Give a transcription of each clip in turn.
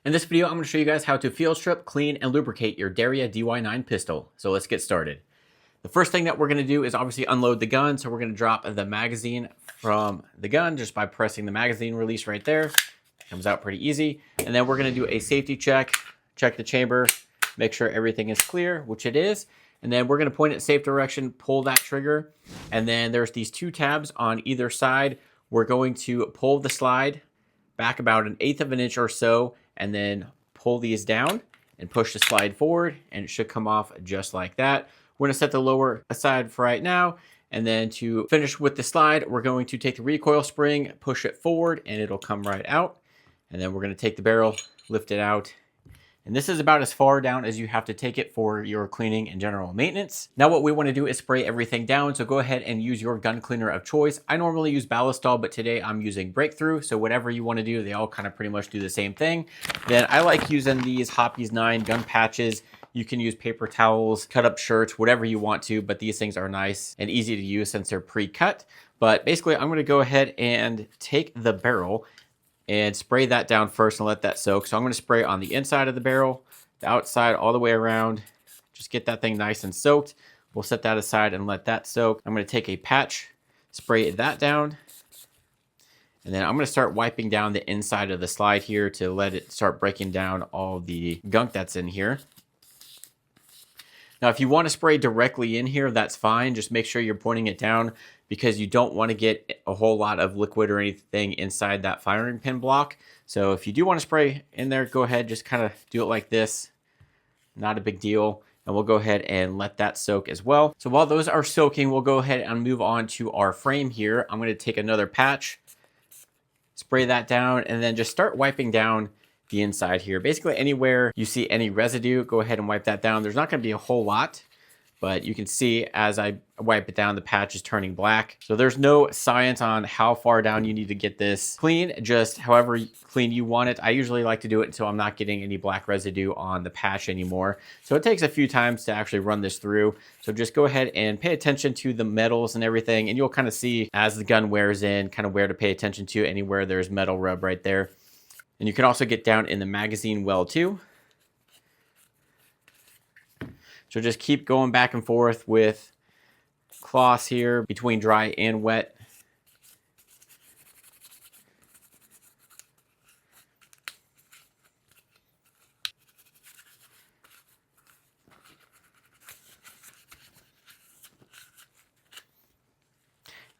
In this video, I'm going to show you guys how to field strip, clean, and lubricate your Derya DY9 pistol. So let's get started. The first thing that we're going to do is obviously unload the gun. So we're going to drop the magazine from the gun just by pressing the magazine release right there. Comes out pretty easy. And then we're going to do a safety check, check the chamber, make sure everything is clear, which it is. And then we're going to point it safe direction, pull that trigger. And then there's these two tabs on either side. We're going to pull the slide back about 1/8 of an inch or so, and then pull these down and push the slide forward, and it should come off just like that. We're going to set the lower aside for right now, and then to finish with the slide, we're going to take the recoil spring, push it forward, and it'll come right out. And then we're going to take the barrel, lift it out. And this is about as far down as you have to take it for your cleaning and general maintenance. Now what we want to do is spray everything down, so go ahead and use your gun cleaner of choice. I normally use Ballistol, but today I'm using Breakthrough, so whatever you want to do, they all kind of pretty much do the same thing. Then I like using these Hoppe's 9 gun patches. You can use paper towels, cut up shirts, whatever you want to, but these things are nice and easy to use since they're pre-cut. But basically I'm going to go ahead and take the barrel and spray that down first and let that soak. So I'm going to spray on the inside of the barrel, the outside, all the way around. Just get that thing nice and soaked. We'll set that aside and let that soak. I'm going to take a patch, spray that down, and then I'm going to start wiping down the inside of the slide here to let it start breaking down all the gunk that's in here. Now, if you want to spray directly in here, that's fine. Just make sure you're pointing it down because you don't want to get a whole lot of liquid or anything inside that firing pin block. So if you do want to spray in there, go ahead, just kind of do it like this. Not a big deal. And we'll go ahead and let that soak as well. So while those are soaking, we'll go ahead and move on to our frame here. I'm going to take another patch, spray that down, and then just start wiping down the inside here. Basically anywhere you see any residue, go ahead and wipe that down. There's not going to be a whole lot, but you can see as I wipe it down, the patch is turning black. So there's no science on how far down you need to get this clean, just however clean you want it. I usually like to do it until I'm not getting any black residue on the patch anymore. So it takes a few times to actually run this through. So just go ahead and pay attention to the metals and everything, and you'll kind of see as the gun wears in, kind of where to pay attention to anywhere there's metal rub right there. And you can also get down in the magazine well too. So just keep going back and forth with cloths here between dry and wet.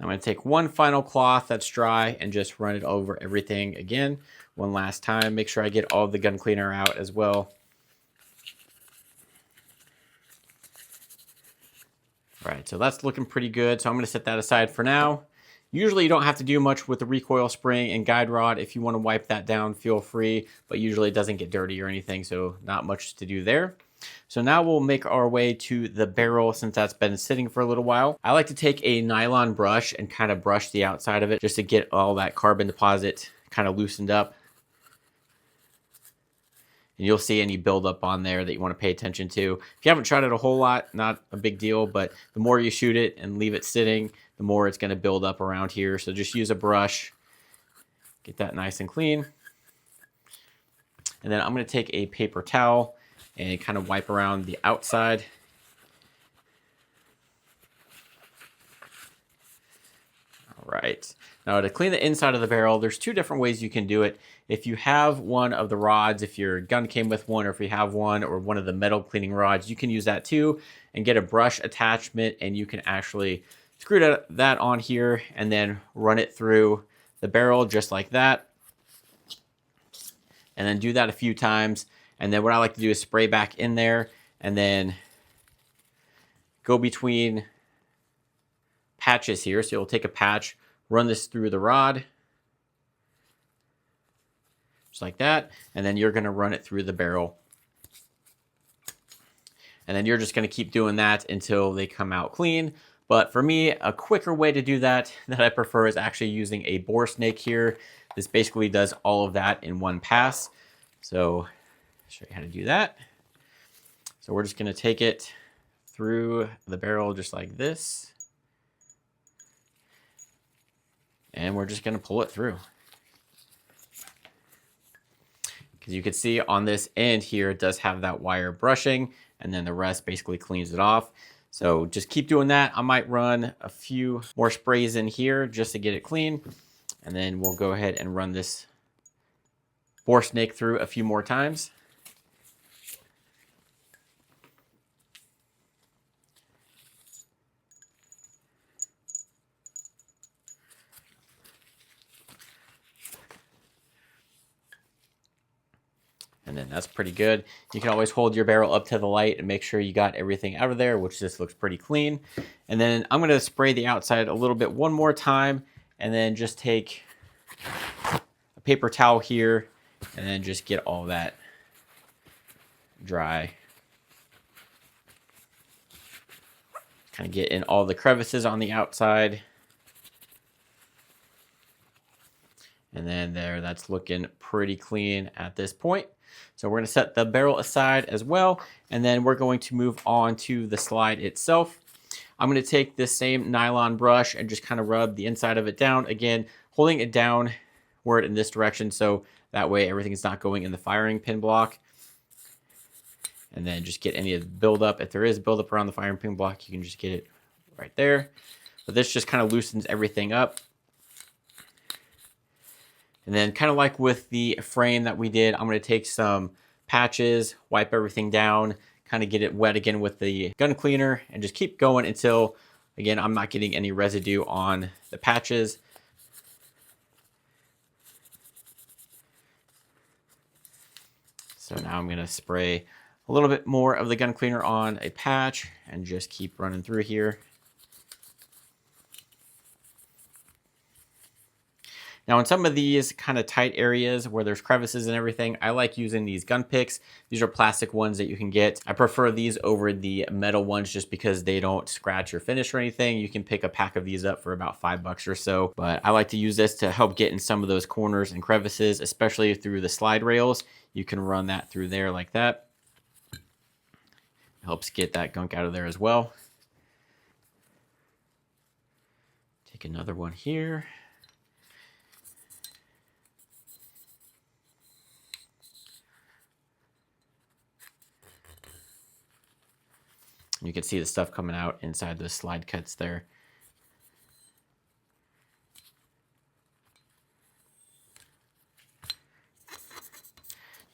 I'm going to take one final cloth that's dry and just run it over everything again one last time. Make sure I get all of the gun cleaner out as well. All right, so that's looking pretty good. So I'm going to set that aside for now. Usually you don't have to do much with the recoil spring and guide rod. If you want to wipe that down, feel free, but usually it doesn't get dirty or anything, so not much to do there. So now we'll make our way to the barrel since that's been sitting for a little while. I like to take a nylon brush and kind of brush the outside of it just to get all that carbon deposit kind of loosened up. And you'll see any buildup on there that you want to pay attention to. If you haven't shot it a whole lot, not a big deal, but the more you shoot it and leave it sitting, the more it's going to build up around here. So just use a brush, get that nice and clean. And then I'm going to take a paper towel and kind of wipe around the outside. All right. Now to clean the inside of the barrel, there's two different ways you can do it. If you have one of the rods, if your gun came with one, or if you have one or one of the metal cleaning rods, you can use that too and get a brush attachment, and you can actually screw that on here and then run it through the barrel just like that. And then do that a few times. And then what I like to do is spray back in there and then go between patches here. So you'll take a patch, run this through the rod, just like that, and then you're going to run it through the barrel. And then you're just going to keep doing that until they come out clean. But for me, a quicker way to do that I prefer is actually using a bore snake here. This basically does all of that in one pass. So I'll show you how to do that. So we're just going to take it through the barrel just like this. And we're just going to pull it through. because you can see on this end here, it does have that wire brushing, and then the rest basically cleans it off. So just keep doing that. I might run a few more sprays in here just to get it clean. And then we'll go ahead and run this bore snake through a few more times. And then that's pretty good. You can always hold your barrel up to the light and make sure you got everything out of there, which just looks pretty clean. And then I'm gonna spray the outside a little bit one more time, and then just take a paper towel here, and then just get all that dry. Kind of get in all the crevices on the outside. And then there, that's looking pretty clean at this point. So we're going to set the barrel aside as well, and then we're going to move on to the slide itself. I'm going to take this same nylon brush and just kind of rub the inside of it down, again holding it downward in this direction so that way everything is not going in the firing pin block. And then just get any of the buildup. If there is buildup around the firing pin block, you can just get it right there. But this just kind of loosens everything up. And then kind of like with the frame that we did, I'm going to take some patches, wipe everything down, kind of get it wet again with the gun cleaner, and just keep going until, again, I'm not getting any residue on the patches. So now I'm going to spray a little bit more of the gun cleaner on a patch and just keep running through here. Now in some of these kind of tight areas where there's crevices and everything, I like using these gun picks. These are plastic ones that you can get. I prefer these over the metal ones just because they don't scratch or finish or anything. You can pick a pack of these up for about $5 or so. But I like to use this to help get in some of those corners and crevices, especially through the slide rails. You can run that through there like that. It helps get that gunk out of there as well. Take another one here. You can see the stuff coming out inside the slide cuts there.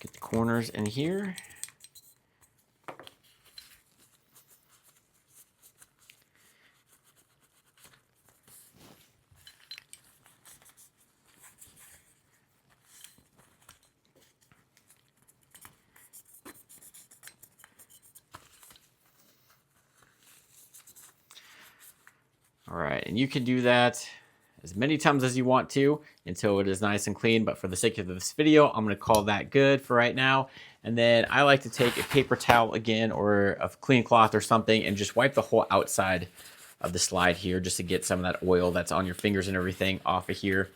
Get the corners in here. All right, and you can do that as many times as you want to until it is nice and clean, but for the sake of this video, I'm gonna call that good for right now. And then I like to take a paper towel again, or a clean cloth or something, and just wipe the whole outside of the slide here just to get some of that oil that's on your fingers and everything off of here.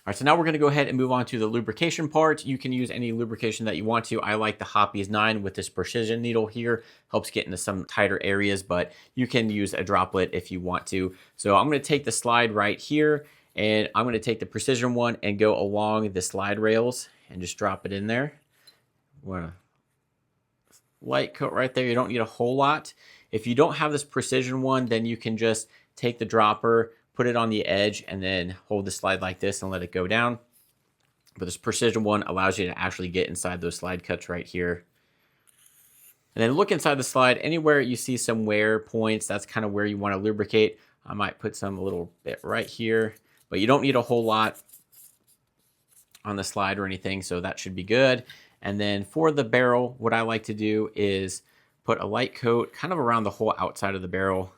All right, so now we're gonna go ahead and move on to the lubrication part. You can use any lubrication that you want to. I like the Hoppe's 9 with this precision needle here. Helps get into some tighter areas, but you can use a droplet if you want to. So I'm gonna take the slide right here, and I'm gonna take the precision one and go along the slide rails and just drop it in there. What a light coat right there. You don't need a whole lot. If you don't have this precision one, then you can just take the dropper, put it on the edge, and then hold the slide like this and let it go down. But this precision one allows you to actually get inside those slide cuts right here. And then look inside the slide. Anywhere you see some wear points, that's kind of where you want to lubricate. I might put some a little bit right here, but you don't need a whole lot on the slide or anything, so that should be good. And then for the barrel, what I like to do is put a light coat kind of around the whole outside of the barrel.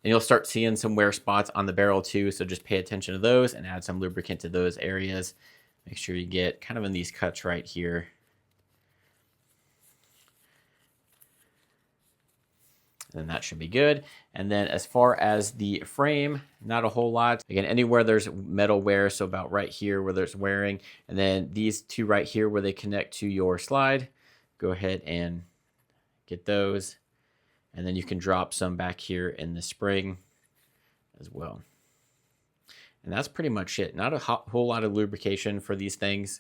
And you'll start seeing some wear spots on the barrel too, so just pay attention to those and add some lubricant to those areas. Make sure you get kind of in these cuts right here. And that should be good. And then as far as the frame, not a whole lot. Again, anywhere there's metal wear, so about right here where there's wearing, and then these two right here where they connect to your slide, go ahead and get those. And then you can drop some back here in the spring as well. And that's pretty much it. Not a whole lot of lubrication for these things.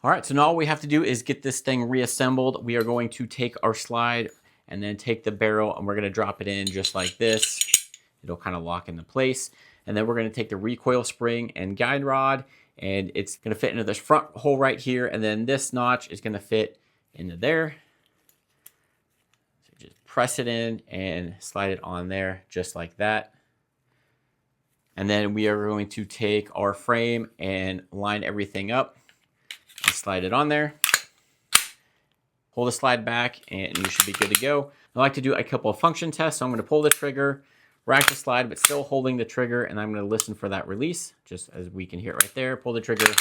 All right, so now all we have to do is get this thing reassembled. We are going to take our slide and then take the barrel and we're gonna drop it in just like this. It'll kind of lock into place. And then we're gonna take the recoil spring and guide rod, and it's gonna fit into this front hole right here. And then this notch is gonna fit into there. So just press it in and slide it on there just like that. And then we are going to take our frame and line everything up and slide it on there. Pull the slide back and you should be good to go. I like to do a couple of function tests. So I'm going to pull the trigger, rack the slide, but still holding the trigger, and I'm going to listen for that release, just as we can hear it right there. Pull the trigger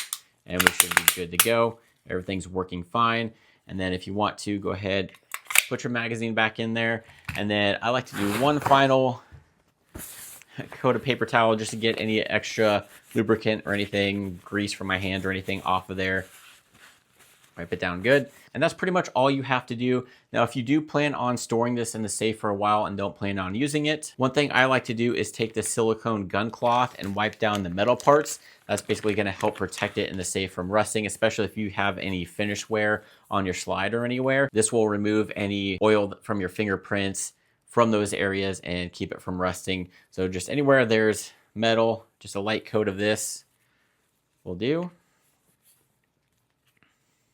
and we should be good to go. Everything's working fine. And then if you want to, go ahead, put your magazine back in there. And then I like to do one final coat of paper towel just to get any extra lubricant or anything, grease from my hand or anything off of there. Wipe it down good. And that's pretty much all you have to do. Now, if you do plan on storing this in the safe for a while and don't plan on using it, one thing I like to do is take the silicone gun cloth and wipe down the metal parts. That's basically going to help protect it in the safe from rusting, especially if you have any finish wear on your slide or anywhere. This will remove any oil from your fingerprints from those areas and keep it from rusting. So just anywhere there's metal, just a light coat of this will do.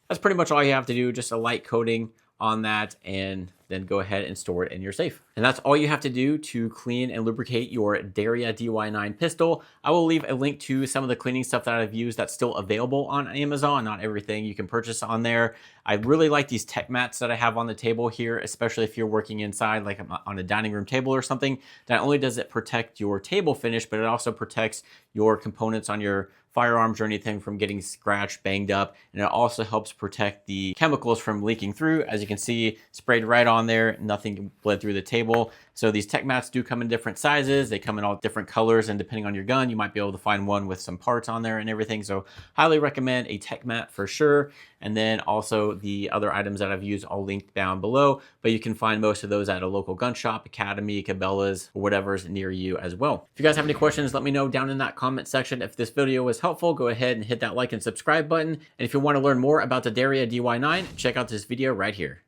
That's pretty much all you have to do, just a light coating on that, and then go ahead and store it in your safe. And that's all you have to do to clean and lubricate your Derya DY9 pistol. I will leave a link to some of the cleaning stuff that I've used that's still available on Amazon. Not everything you can purchase on there. I really like these tech mats that I have on the table here, especially if you're working inside, like on a dining room table or something. Not only does it protect your table finish, but it also protects your components on your firearms or anything from getting scratched, banged up. And it also helps protect the chemicals from leaking through. As you can see, sprayed right on there, nothing bled through the table. So these tech mats do come in different sizes. They come in all different colors, and depending on your gun, you might be able to find one with some parts on there and everything. So highly recommend a tech mat for sure. And then also the other items that I've used, I'll link down below, but you can find most of those at a local gun shop, Academy, Cabela's, or whatever's near you as well. If you guys have any questions, let me know down in that comment section. If this video was helpful, go ahead and hit that like and subscribe button. And if you want to learn more about the Derya DY9, check out this video right here.